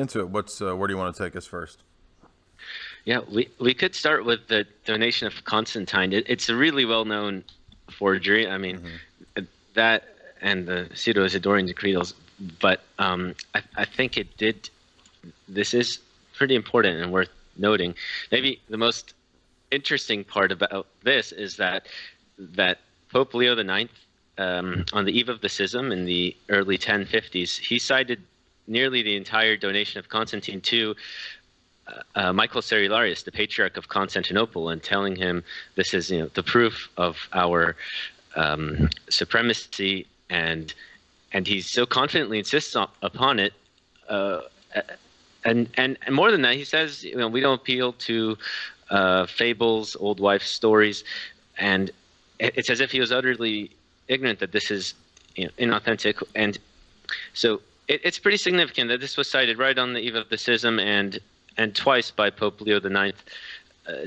into it. Where do you want to take us first? Yeah, we could start with the donation of Constantine. It's a really well-known forgery. I mean, Mm-hmm. that and the Pseudo-Isidorian decretals, but I think it did. This is pretty important and worth noting. Maybe the most interesting part about this is that Pope Leo IX, on the eve of the schism in the early 1050s, he cited nearly the entire donation of Constantine to Michael Cerularius, the Patriarch of Constantinople, and telling him this is the proof of our supremacy, and he so confidently insists upon it. Uh, and more than that, he says, we don't appeal to fables, old wife stories, and it's as if he was utterly ignorant that this is inauthentic. And so it's pretty significant that this was cited right on the eve of the schism and twice by Pope Leo IX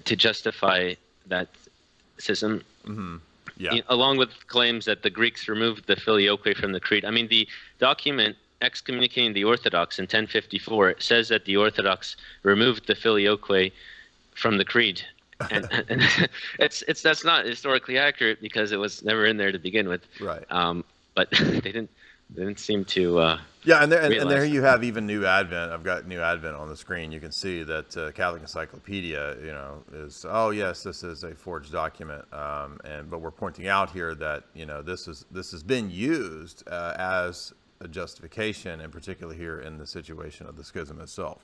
to justify that schism. Mm-hmm. Yeah. Along with claims that the Greeks removed the filioque from the creed. I mean, the document excommunicating the Orthodox in 1054 says that the Orthodox removed the filioque from the creed, and that's not historically accurate because it was never in there to begin with. Right. But they didn't seem to. Yeah, and there you have even New Advent. I've got New Advent on the screen. You can see that Catholic Encyclopedia, is yes, this is a forged document, but we're pointing out here that this has been used as a justification, and particularly here in the situation of the schism itself.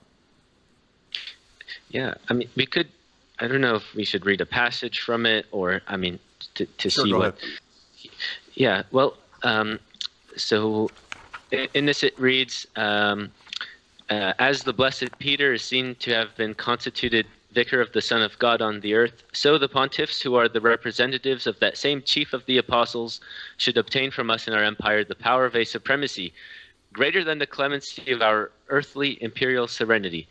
Yeah, I mean, we could. I don't know if we should read a passage from it, or I mean, to Sure, see go what. ahead. Yeah, well, so in this it reads, as the blessed Peter is seen to have been constituted vicar of the Son of God on the earth, so the pontiffs, who are the representatives of that same chief of the apostles, should obtain from us in our empire the power of a supremacy greater than the clemency of our earthly imperial serenity,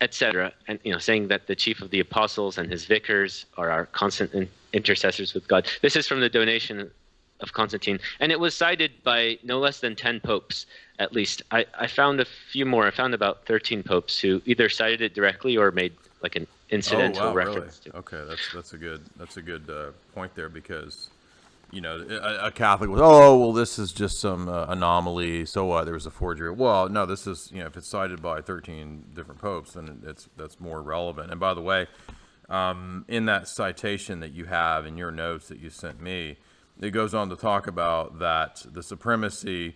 etc. And saying that the chief of the apostles and his vicars are our constant intercessors with God. This is from the donation of Constantine, and it was cited by no less than 10 popes, at least. I found a few more. I found about 13 popes who either cited it directly or made like an incidental reference to it. Okay, that's a good point there, because a Catholic was, oh well, this is just some anomaly. So what? There was a forgery. Well, no, this is if it's cited by 13 different popes, then that's more relevant. And by the way, in that citation that you have in your notes that you sent me, it goes on to talk about that the supremacy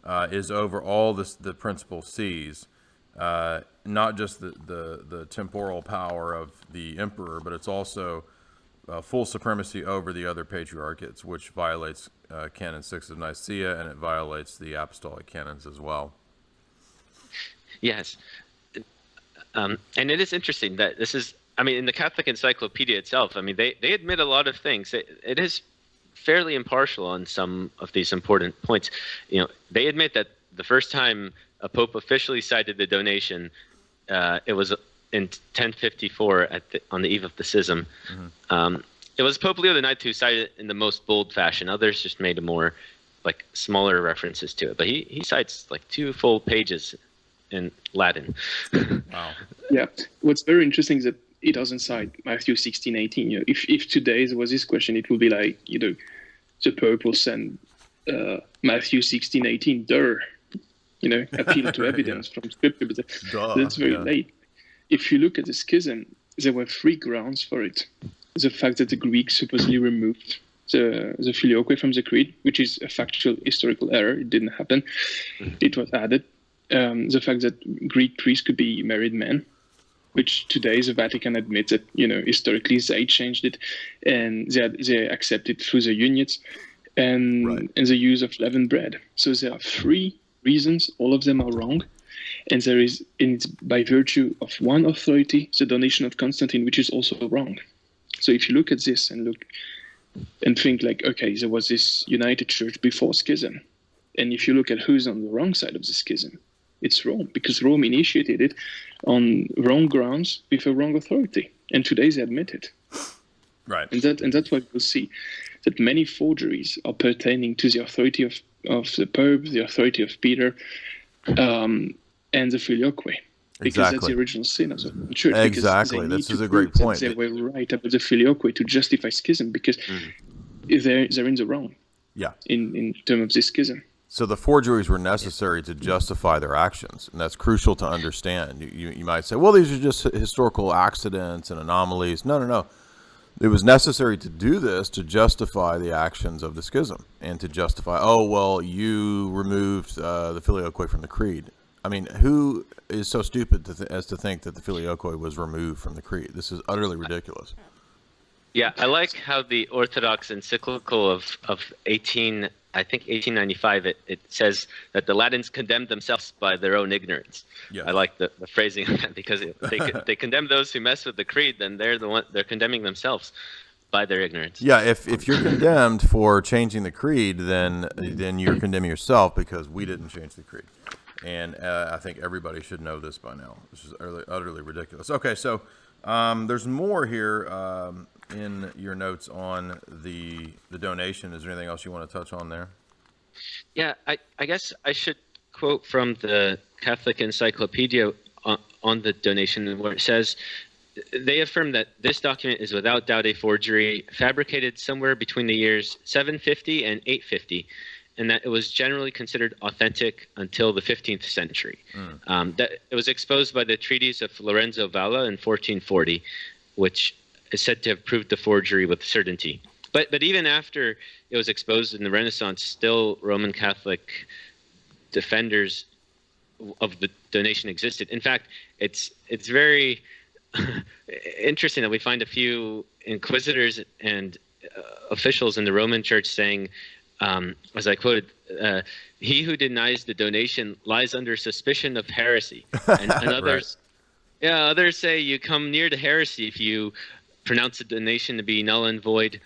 is over all the principal sees, not just the temporal power of the emperor, but it's also full supremacy over the other patriarchates, which violates Canon 6 of Nicaea, and it violates the apostolic canons as well. Yes. And it is interesting that this is, I mean, in the Catholic Encyclopedia itself, I mean, they admit a lot of things. It is fairly impartial on some of these important points. They admit that the first time a pope officially cited the donation, it was in 1054 on the eve of the schism. Mm-hmm. It was Pope Leo IX who cited it in the most bold fashion. Others just made a more smaller references to it. But he cites 2 full pages in Latin. Wow. Yeah. What's very interesting is that it doesn't cite Matthew 16:18. If today there was this question, it would be like, the Pope will send Matthew 16:18, appeal to evidence from Scripture. But that's very late. If you look at the schism, there were 3 grounds for it. The fact that the Greeks supposedly removed the filioque from the creed, which is a factual historical error. It didn't happen. It was added. The fact that Greek priests could be married men, which today the Vatican admits that, historically they changed it, and they accept it through the unions, and the use of leavened bread. So there are 3 reasons. All of them are wrong. And there is, by virtue of one authority, the donation of Constantine, which is also wrong. So if you look at this and think okay, there was this united church before schism. And if you look at who's on the wrong side of the schism, it's Rome, because Rome initiated it on wrong grounds with a wrong authority. And today they admit it. Right. And that's what you'll see, that many forgeries are pertaining to the authority of the Pope, the authority of Peter, and the filioque. Because that's Exactly. the original sin of the church. Exactly. This is a great point. They were right about the filioque to justify schism, because they're in the wrong. Yeah. In terms of this schism. So the forgeries were necessary to justify their actions, and that's crucial to understand. You might say, well, these are just historical accidents and anomalies. No. It was necessary to do this to justify the actions of the schism, and to justify, oh, well, you removed the filioque from the creed. I mean, who is so stupid as to think that the filioque was removed from the creed? This is utterly ridiculous. Yeah, I like how the Orthodox encyclical of 1895, it says that the Latins condemned themselves by their own ignorance. Yes. I like the phrasing of that, because they condemn those who mess with the creed, then they're condemning themselves by their ignorance. Yeah, if you're condemned for changing the creed, then you're condemning yourself, because we didn't change the creed. And I think everybody should know this by now. This is utterly ridiculous. Okay, so there's more here in your notes on the donation. Is there anything else you want to touch on there? Yeah, I guess I should quote from the Catholic Encyclopedia on the donation, where it says, they affirm that this document is without doubt a forgery, fabricated somewhere between the years 750 and 850, and that it was generally considered authentic until the 15th century. That it was exposed by the treatise of Lorenzo Valla in 1440, which is said to have proved the forgery with certainty. But even after it was exposed in the Renaissance, still Roman Catholic defenders of the donation existed. In fact, it's very interesting that we find a few inquisitors and officials in the Roman Church saying, as I quoted, he who denies the donation lies under suspicion of heresy. And others, right. Others say you come near to heresy if you pronounce the donation to be null and void.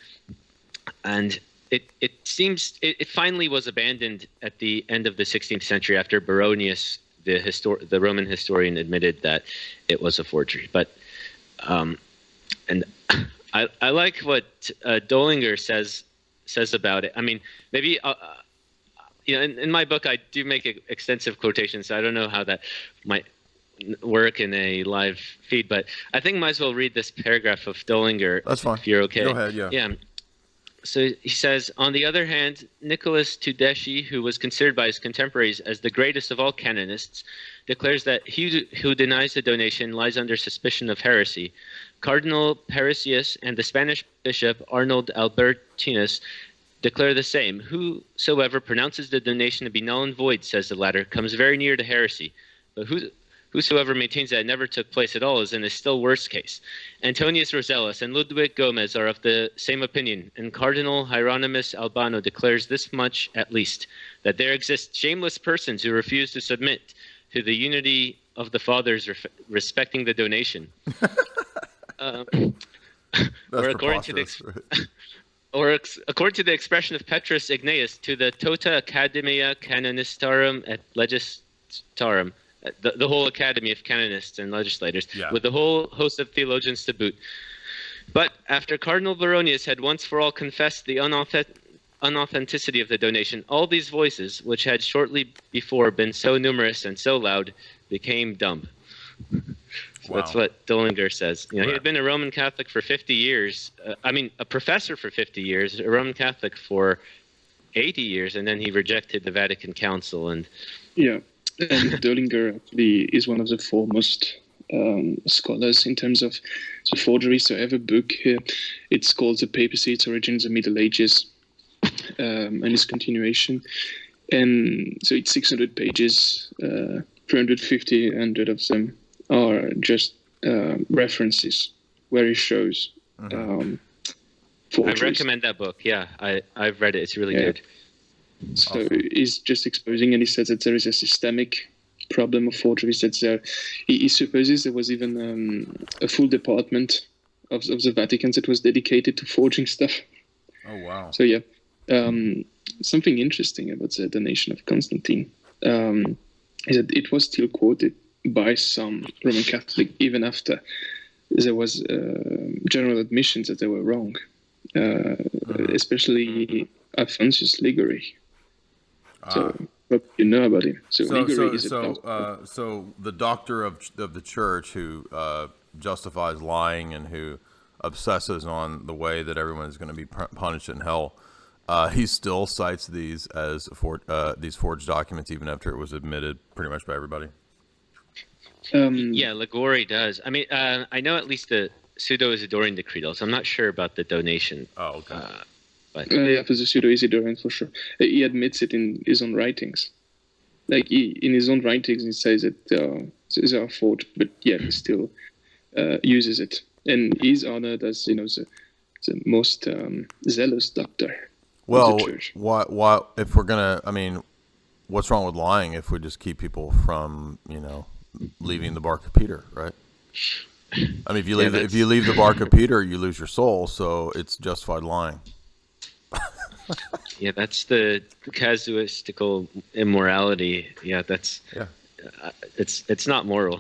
And it seems it finally was abandoned at the end of the 16th century, after Baronius, the Roman historian, admitted that it was a forgery. But and I like what Dollinger says about it. I mean, maybe in my book I do make extensive quotations, so I don't know how that might work in a live feed, but I think I might as well read this paragraph of Dollinger. That's fine. If you're okay. Go ahead. Yeah. So he says, on the other hand, Nicholas Tudeschi, who was considered by his contemporaries as the greatest of all canonists, declares that he who denies the donation lies under suspicion of heresy. Cardinal Parisius and the Spanish bishop Arnold Albertinus declare the same. Whosoever pronounces the donation to be null and void, says the latter, comes very near to heresy. But whosoever maintains that it never took place at all is in a still worse case. Antonius Rosellus and Ludwig Gomez are of the same opinion, and Cardinal Hieronymus Albano declares this much at least, that there exist shameless persons who refuse to submit to the unity of the fathers respecting the donation. Or according to the expression of Petrus Ignaeus, to the Tota Academia Canonistarum et Legislarum, the whole academy of canonists and legislators, with the whole host of theologians to boot. But after Cardinal Baronius had once for all confessed the unauthenticity of the donation, all these voices, which had shortly before been so numerous and so loud, became dumb. So that's what Dollinger says. He had been a Roman Catholic for 50 years. A professor for 50 years, a Roman Catholic for 80 years, and then he rejected the Vatican Council. And Dollinger actually is one of the foremost scholars in terms of the forgery. So I have a book here. It's called The Papacy, Its Origin in the Middle Ages, and its continuation. And so it's 600 pages, 350 of them are just references where he shows forgeries. I recommend that book. Yeah, I've read it. It's really good. So he's just exposing, and he says that there is a systemic problem of forgeries. He supposes there was even a full department of the Vatican that was dedicated to forging stuff. Oh, wow. So something interesting about the donation of Constantine is that it was still quoted by some Roman Catholic even after there was general admission that they were wrong, especially Alphonsus Liguori. So what you know about him. So, So, Liguori is a doctor. so the doctor of the church who justifies lying and who obsesses on the way that everyone is going to be punished in hell, he still cites these as these forged documents, even after it was admitted pretty much by everybody. Yeah, Liguori does. I mean, I know at least the Pseudo-Isidorian Decretals. I'm not sure about the donation. Oh, okay. But Yeah, for the Pseudo-Isidorian, for sure. He admits it in his own writings. Like, in his own writings, he says that they are forged, but yet he still uses it. And he's honored as, the most zealous doctor Well, of the church. what if we're gonna? I mean, what's wrong with lying if we just keep people from, leaving the bark of Peter, right? I mean, if you leave the bark of Peter, you lose your soul. So it's justified lying. yeah, that's the casuistical immorality. Yeah, that's it's not moral,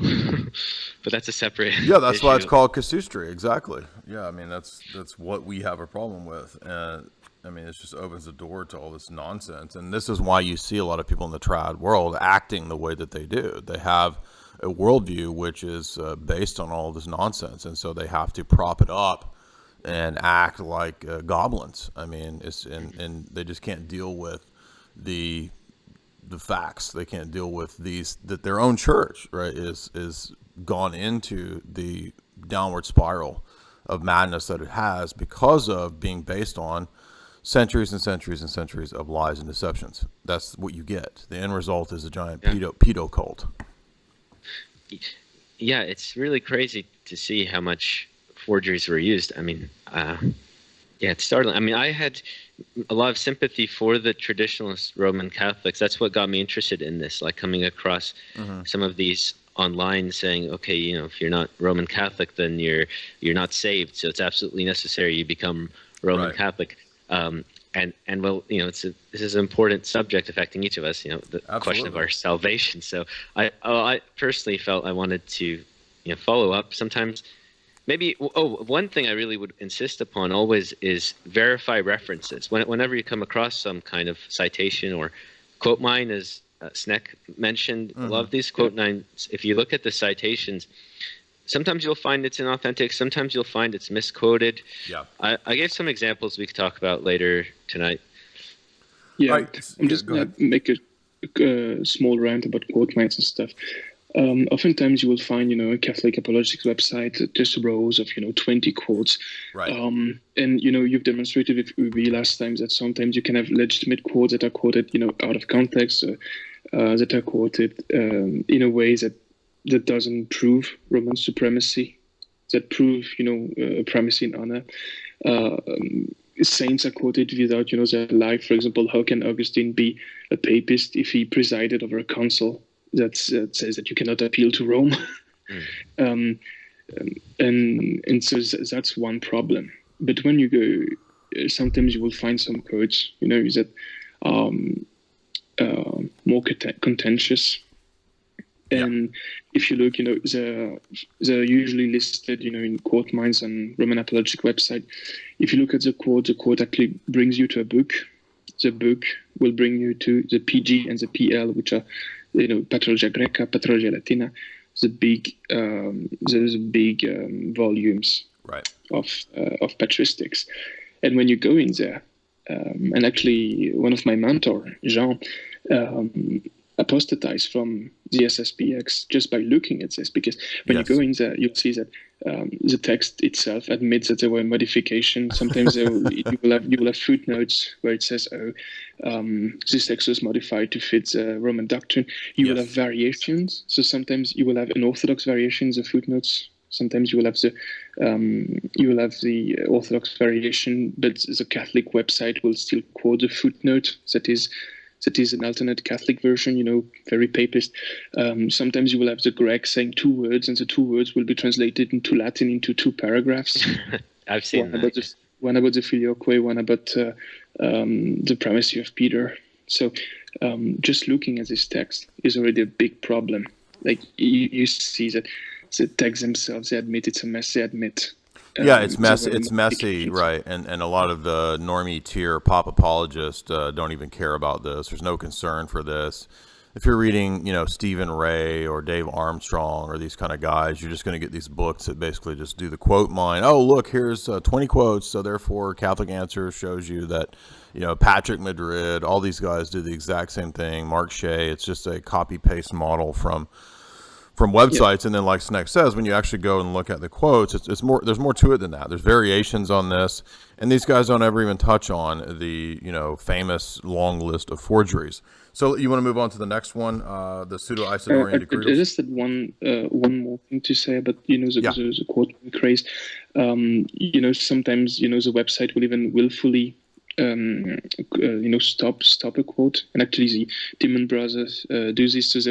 but that's a separate. Yeah, that's issue. why it's called casuistry. Exactly. Yeah, I mean that's what we have a problem with, and I mean it just opens the door to all this nonsense, and this is why you see a lot of people in the trad world acting the way that they do. They have a worldview which is based on all this nonsense, and so they have to prop it up and act like goblins. I mean, and they just can't deal with the facts. They can't deal with that their own church, right, is gone into the downward spiral of madness that it has because of being based on centuries and centuries and centuries of lies and deceptions. That's what you get. The end result is a giant pedo cult. Yeah, it's really crazy to see how much forgeries were used. I mean, it's startling. I mean, I had a lot of sympathy for the traditionalist Roman Catholics. That's what got me interested in this, like coming across some of these online saying, okay, if you're not Roman Catholic, then you're not saved. So it's absolutely necessary you become Roman Catholic. And well, this is an important subject affecting each of us, the question of our salvation. So I personally felt I wanted to, follow up. Sometimes maybe, one thing I really would insist upon always is verify references. Whenever you come across some kind of citation or quote mine, as Sneck mentioned, a lot of these quote mines, if you look at the citations, sometimes you'll find it's inauthentic. Sometimes you'll find it's misquoted. Yeah. I gave some examples we could talk about later tonight. Yeah, Right. I'm just going to make a small rant about quote mines and stuff. Oftentimes you will find, a Catholic apologetics website, just rows of, 20 quotes. Right. And, you've demonstrated with UB last time that sometimes you can have legitimate quotes that are quoted, out of context, that are quoted in a way that doesn't prove Roman supremacy, that prove, primacy and honor. Saints are quoted without, their life. For example, how can Augustine be a papist if he presided over a council that says that you cannot appeal to Rome? And so that's one problem. But when you go, sometimes you will find some quotes, that are more contentious. And if you look, they're usually listed, in quote mines on Roman apologetic website. If you look at the quote actually brings you to a book. The book will bring you to the PG and the PL, which are, Patrologia Greca, Patrologia Latina, the big volumes of patristics. And when you go in there, and actually one of my mentor, Jean, apostatized from the SSPX just by looking at this, because when you go in there, you'll see that the text itself admits that there were modifications. Sometimes you will have footnotes where it says, this text was modified to fit the Roman doctrine. You will have variations. So sometimes you will have an Orthodox variation in the footnotes. Sometimes you will have the Orthodox variation, but the Catholic website will still quote the footnote that is an alternate Catholic version, very papist. Sometimes you will have the Greek saying two words, and the two words will be translated into Latin into two paragraphs. I've seen that. One about the Filioque, one about the primacy of Peter. So just looking at this text is already a big problem. Like you see that the texts themselves, they admit it's a mess. They admit Yeah, it's So messy. very It's messy, complicated. right? And a lot of the normie tier pop apologists don't even care about this. There's no concern for this. If you're reading, Stephen Ray or Dave Armstrong or these kind of guys, you're just going to get these books that basically just do the quote mine. Oh, look, here's 20 quotes. So therefore, Catholic Answer shows you that, Patrick Madrid, all these guys do the exact same thing. Mark Shea, it's just a copy paste model from Yeah. websites, and then like Sneck says, when you actually go and look at the quotes, it's more. There's more to it than that. There's variations on this, and these guys don't ever even touch on the famous long list of forgeries. So you want to move on to the next one, the pseudo-Isidorian I decretals? just had one more thing to say about Yeah. the quote craze. Sometimes the website will even willfully stop a quote, and actually the Demon Brothers do this. So they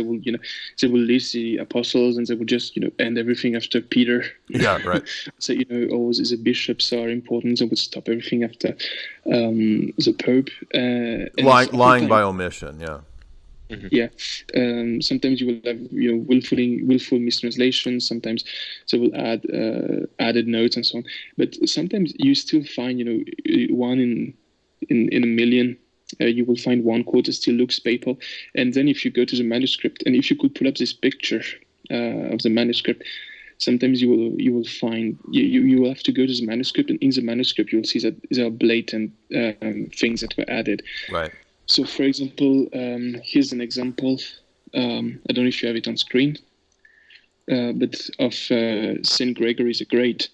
will list the apostles, and they will just end everything after Peter. Yeah, right. So the bishops are important. They would stop everything after the Pope. And Lying by omission. Yeah. yeah, sometimes you will have willful mistranslations. Sometimes they will add added notes and so on. But sometimes you still find one in a million. You will find one quote that still looks papal. And then if you go to the manuscript, and if you could pull up this picture of the manuscript, sometimes you will find you will have to go to the manuscript, and in the manuscript you will see that there are blatant things that were added. Right. So, for example, here's an example. I don't know if you have it on screen, but of Saint Gregory the Great,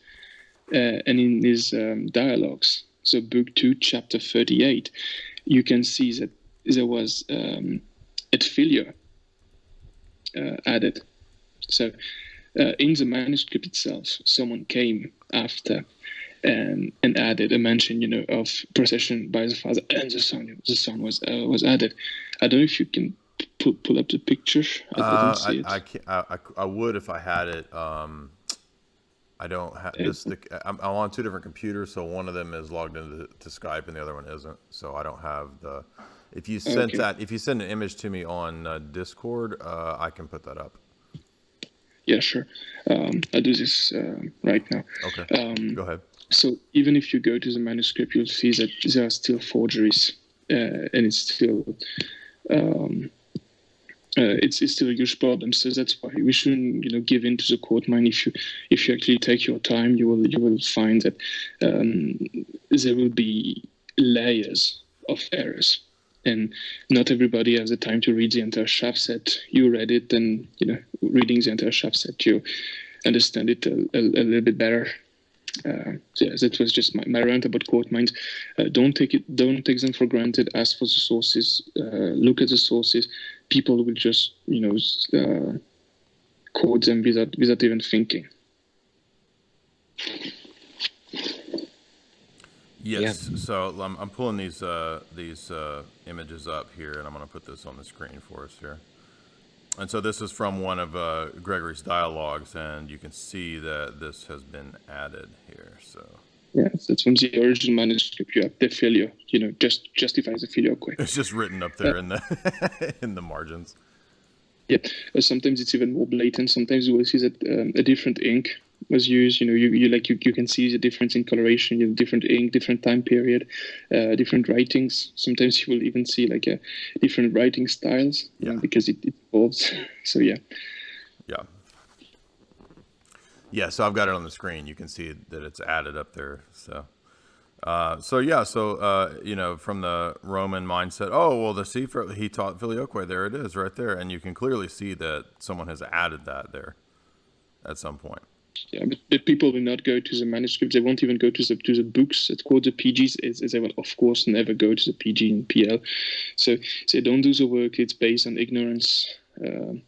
and in his dialogues. So, Book 2, Chapter 38, you can see that there was et filio added. So, in the manuscript itself, someone came after and added a mention, of procession by the Father and the Son. The Son was added. I don't know if you can pull up the picture. I didn't see it. I would if I had it. I don't have this. I'm on two different computers, so one of them is logged into Skype and the other one isn't. So I don't have the. If you send if you send an image to me on Discord, I can put that up. Yeah, sure. I'll do this right now. Okay. Go ahead. So even if you go to the manuscript, you'll see that there are still forgeries, and it's still it's still a huge problem. So that's why we shouldn't give in to the quote mine. If you actually take your time, you will find that there will be layers of errors, and not everybody has the time to read the entire shaft set. You read it, and reading the entire shaft set, you understand it a little bit better. Yeah, that was just my rant about quote mines. Don't take them for granted. Ask for the sources. Look at the sources. People will just quote them without even thinking. Yes. Yeah. So I'm pulling these images up here, and I'm going to put this on the screen for us here. And so this is from one of Gregory's dialogues, and you can see that this has been added here. So yeah, that's from the original manuscript. You have the filio, just justifies the filioque. It's just written up there in the in the margins. Yeah, sometimes it's even more blatant. Sometimes you will see that a different ink was used. You can see the difference in coloration. Different ink, different time period, different writings. Sometimes you will even see different writing styles because it evolves. So yeah. Yeah, so I've got it on the screen. You can see that it's added up there. So from the Roman mindset, the Sefer, he taught filioque. There it is, right there, and you can clearly see that someone has added that there at some point. Yeah, but people will not go to the manuscript. They won't even go to the books that quote the PGs. They will, of course, never go to the PG and PL. So they don't do the work. It's based on ignorance, and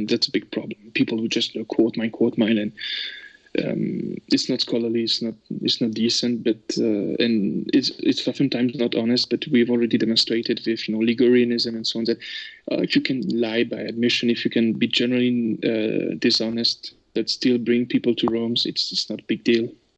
that's a big problem. People who just quote mine, and it's not scholarly. It's not decent. But and it's oftentimes not honest. But we've already demonstrated with Ligorianism and so on that if you can lie by admission, if you can be generally dishonest, that still bring people to Rome, it's not a big deal.